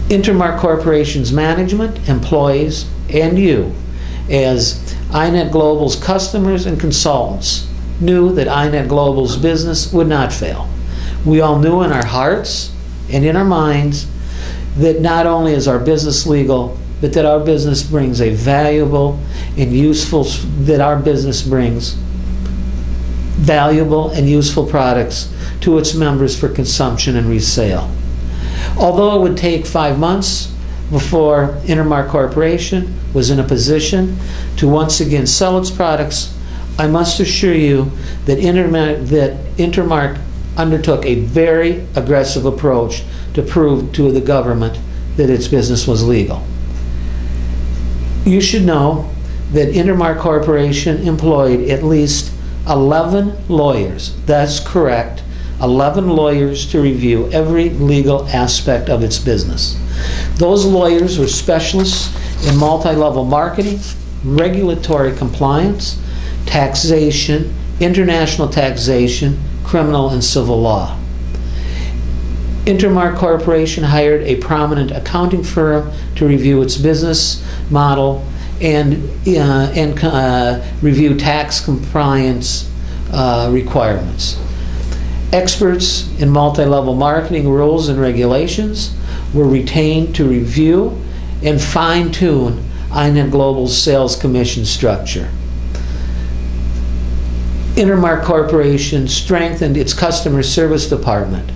Inter-Mark Corporation's management, employees, and you, as iNetGlobal's customers and consultants, knew that iNetGlobal's business would not fail. We all knew in our hearts and in our minds that not only is our business legal, but that our business brings a valuable and useful, that our business brings valuable and useful products to its members for consumption and resale. Although it would take 5 months before Inter-Mark Corporation was in a position to once again sell its products, I must assure you that Inter-Mark undertook a very aggressive approach to prove to the government that its business was legal. You should know that Inter-Mark Corporation employed at least 11 lawyers. That's correct. 11 lawyers to review every legal aspect of its business. Those lawyers were specialists in multi-level marketing, regulatory compliance, taxation, international taxation, criminal and civil law. Inter-Mark Corporation hired a prominent accounting firm to review its business model and review tax compliance requirements. Experts in multi-level marketing rules and regulations were retained to review and fine-tune iNetGlobal's sales commission structure. Inter-Mark Corporation strengthened its customer service department.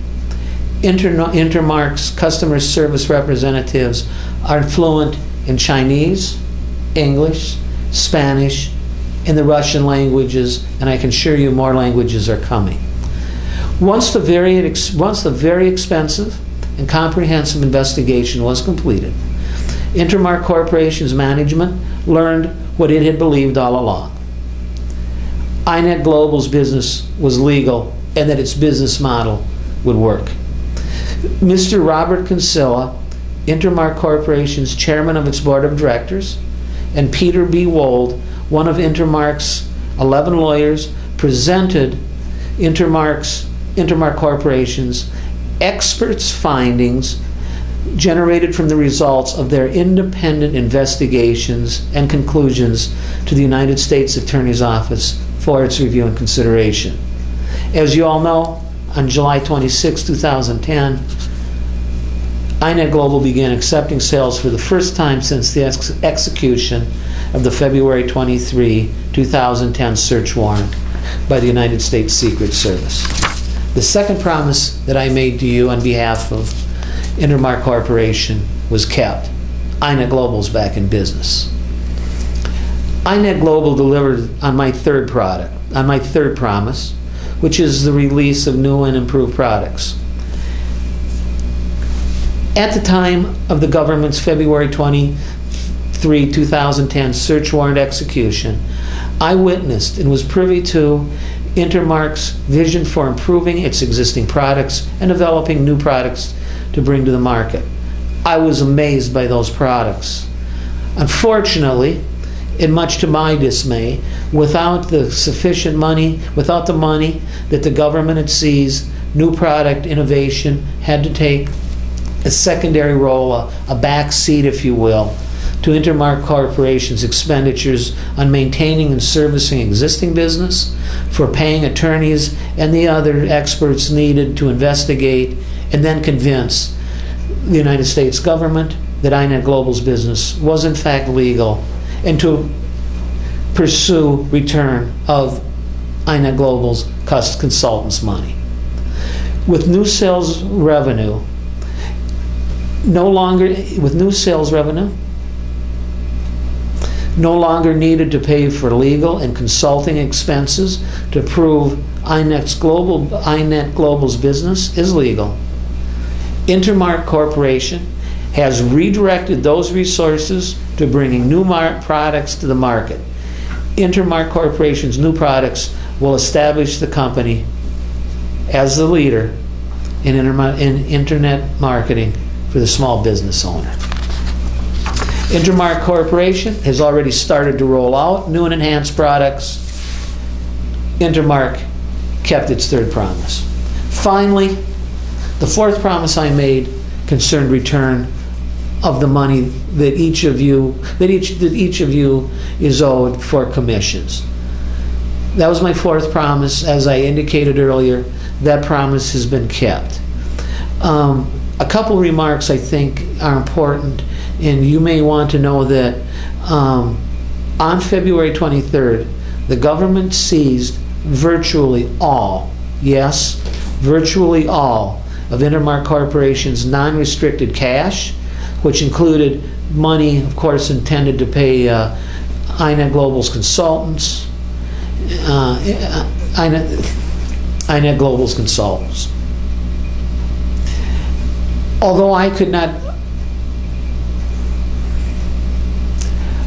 Inter-Mark's customer service representatives are fluent in Chinese, English, Spanish, and the Russian languages, and I can assure you more languages are coming. Once the very expensive and comprehensive investigation was completed, Inter-Mark Corporation's management learned what it had believed all along. iNetGlobal's business was legal and that its business model would work. Mr. Robert Kinsella, Inter-Mark Corporation's chairman of its board of directors, and Peter B. Wold, one of Inter-Mark's 11 lawyers, presented Inter-Mark Corporation's experts' findings generated from the results of their independent investigations and conclusions to the United States Attorney's Office for its review and consideration. As you all know, on July 26, 2010, iNetGlobal began accepting sales for the first time since the execution of the February 23, 2010 search warrant by the United States Secret Service. The second promise that I made to you on behalf of Inter-Mark Corporation was kept. iNetGlobal's back in business. iNetGlobal delivered on my third promise, which is the release of new and improved products. At the time of the government's February 23, 2010 search warrant execution, I witnessed and was privy to Inter-Mark's vision for improving its existing products and developing new products to bring to the market. I was amazed by those products. Unfortunately, and much to my dismay, without the sufficient money, without the money that the government had seized, new product innovation had to take a secondary role, a back seat, if you will, to Inter-Mark Corporation's expenditures on maintaining and servicing existing business, for paying attorneys and the other experts needed to investigate and then convince the United States government that iNetGlobal's business was in fact legal, and to pursue return of iNetGlobal's consultants' money. With new sales revenue no longer needed to pay for legal and consulting expenses to prove iNetGlobal's business is legal, Inter-Mark Corporation has redirected those resources to bringing new products to the market. Inter-Mark Corporation's new products will establish the company as the leader in internet marketing for the small business owner. Inter-Mark Corporation has already started to roll out new and enhanced products. Inter-Mark kept its third promise. Finally, the fourth promise I made concerned return of the money that each of you is owed for commissions. That was my fourth promise. As I indicated earlier, that promise has been kept. A couple remarks I think are important, and you may want to know that on February 23rd, the government seized virtually all, yes, virtually all of Inter-Mark Corporation's non-restricted cash, which included money, of course, intended to pay iNetGlobal's consultants, iNetGlobal's consultants.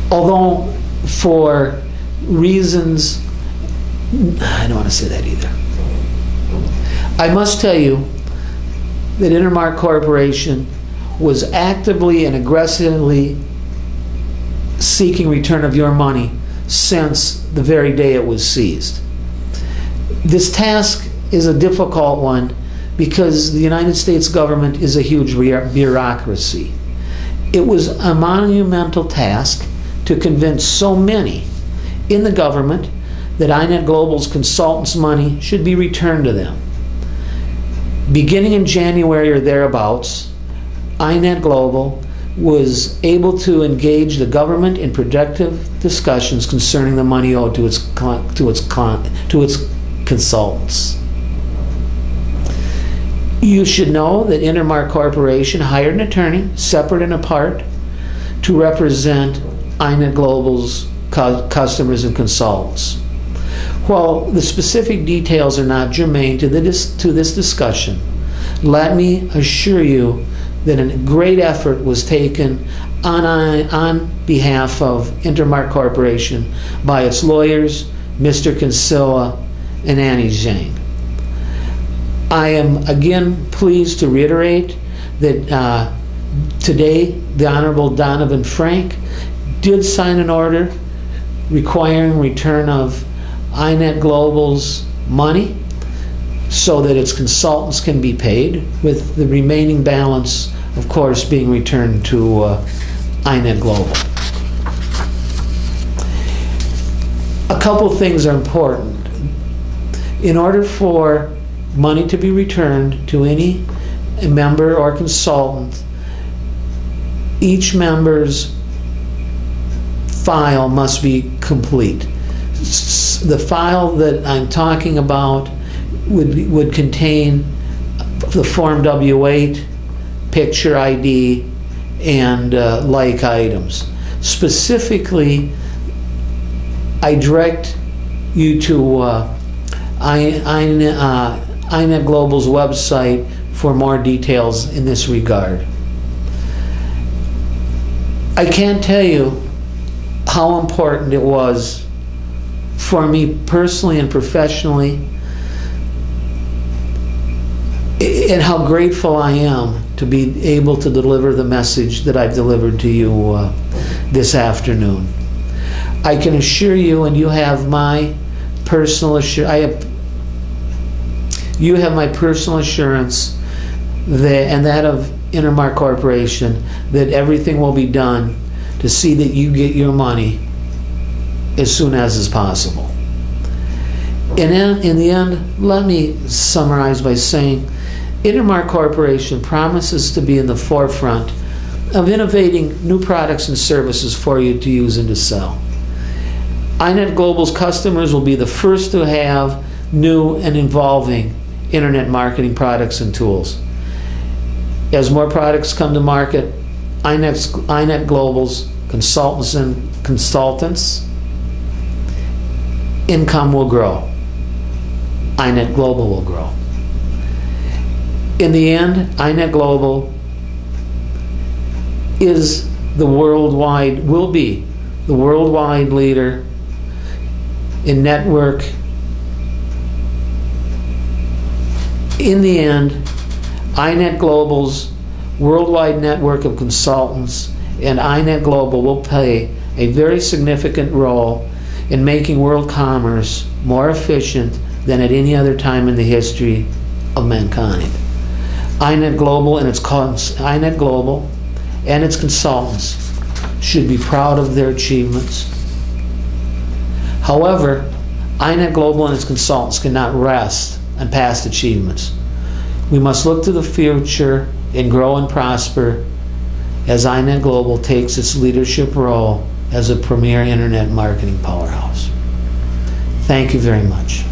Although for reasons, I don't want to say that either. I must tell you that Inter-Mark Corporation was actively and aggressively seeking return of your money since the very day it was seized. This task is a difficult one because the United States government is a huge bureaucracy. It was a monumental task to convince so many in the government that iNetGlobal's consultants' money should be returned to them. Beginning in January or thereabouts, iNetGlobal was able to engage the government in productive discussions concerning the money owed to its consultants. You should know that Inter-Mark Corporation hired an attorney, separate and apart, to represent iNetGlobal's customers and consultants. While the specific details are not germane to this discussion, let me assure you that a great effort was taken on behalf of Inter-Mark Corporation by its lawyers, Mr. Kinsella and Annie Zhang. I am again pleased to reiterate that today the Honorable Donovan Frank did sign an order requiring return of iNetGlobal's money so that its consultants can be paid, with the remaining balance, of course, being returned to iNetGlobal. A couple things are important. In order for money to be returned to any member or consultant, each member's file must be complete. The file that I'm talking about would contain the Form W8, picture ID, and like items. Specifically, I direct you to iNetGlobal's website for more details in this regard. I can't tell you how important it was for me personally and professionally, and how grateful I am to be able to deliver the message that I've delivered to you this afternoon. I can assure you, and you have my personal assurance, that, and that of Inter-Mark Corporation, that everything will be done to see that you get your money as soon as is possible. And in the end, let me summarize by saying Inter-Mark Corporation promises to be in the forefront of innovating new products and services for you to use and to sell. iNetGlobal's customers will be the first to have new and evolving internet marketing products and tools. As more products come to market, iNetGlobal's consultants income will grow. iNetGlobal will grow. In the end, iNetGlobal will be the worldwide leader in network. In the end, iNetGlobal's worldwide network of consultants and iNetGlobal will play a very significant role in making world commerce more efficient than at any other time in the history of mankind. iNetGlobal and its consultants should be proud of their achievements. However, iNetGlobal and its consultants cannot rest on past achievements. We must look to the future and grow and prosper as iNetGlobal takes its leadership role as a premier internet marketing powerhouse. Thank you very much.